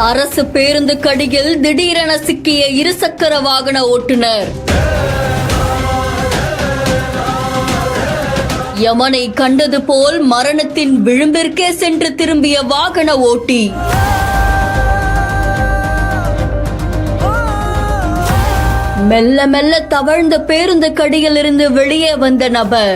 அரசு பேருந்து கடியில் திடீரென சிக்கிய இருசக்கர வாகன ஓட்டுநர். யமனை கண்டது போல் மரணத்தின் விளிம்பிற்கே சென்று திரும்பிய வாகன ஓட்டி. மெல்ல மெல்ல தவழ்ந்த பேருந்து கடியிலிருந்து வெளியே வந்த நபர்.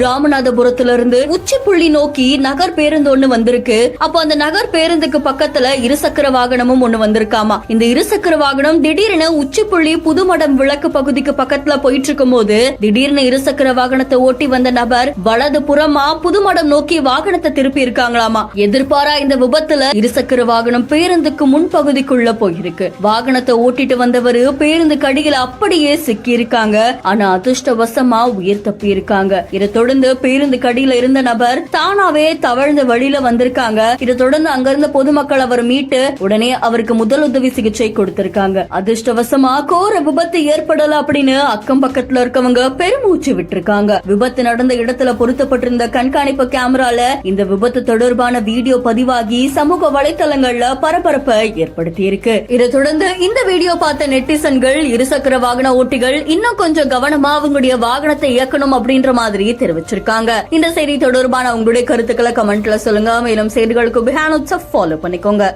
ராமநாதபுரத்திலிருந்து உச்சிப்புள்ளி நோக்கி நகர் பேருந்து ஒண்ணு வந்திருக்கு. அப்போ அந்த நகர் பேருந்துக்கு பக்கத்துல இருசக்கர வாகனமும் ஒண்ணு வந்திருக்காமா. இந்த இருசக்கர வாகனம் திடீர்னு உச்சிப்புள்ளி புதுமடம் விளக்கு பகுதிக்கு பக்கத்துல போயிட்டு இருக்கும் போது திடீர்னு இருசக்கர வாகனத்தை ஓட்டி வந்த நபர் வலது புறமா புதுமடம் நோக்கி வாகனத்தை திருப்பி இருக்காங்களாமா. எதிர்பாரா இந்த விபத்துல இருசக்கர வாகனம் பேருந்துக்கு முன்பகுதிக்குள்ள போயிருக்கு. வாகனத்தை ஓட்டிட்டு வந்தவர் பேருந்து கடியில அப்படியே சிக்கி இருக்காங்க. ஆனா அதிர்ஷ்டவசமா உயிர் தப்பி இருக்காங்க. இதை தொடர்ந்து பேருந்து கடியில இருந்த நபர் தானாவே தவழ்ந்த வழியில வந்திருக்காங்க. இதை தொடர்ந்து அங்கிருந்த பொதுமக்கள் அவர் மீட்டு உடனே அவருக்கு முதலுதவி சிகிச்சை கொடுத்திருக்காங்க. அதிர்ஷ்டவசமா கோர விபத்து ஏற்படல அப்படின்னு அக்கம் பக்கத்துல இருக்கவங்க பெருமூச்சு விட்டுருக்காங்க. விபத்து நடந்த இடத்துல பொருத்தப்பட்டிருந்த கண்காணிப்பு கேமரால இந்த விபத்து தொடர்பான வீடியோ பதிவாகி சமூக வலைதளங்கள்ல பரபரப்பை ஏற்படுத்தி இருக்கு. இதை தொடர்ந்து இந்த வீடியோ பார்த்த நெட்டிசன்கள் இருசக்கர வாகன ஓட்டிகள் இன்னும் கொஞ்சம் கவனமா அவங்களுடைய வாகனத்தை இயக்கணும் அப்படின்ற மாதிரி தெரிவிச்சிருக்காங்க. இந்த செய்தி தொடர்பான உங்களுடைய கருத்துக்களை கமெண்ட்ல சொல்லுங்க. மேலும் செய்திகளுக்கு ஃபாலோ பண்ணிக்கோங்க.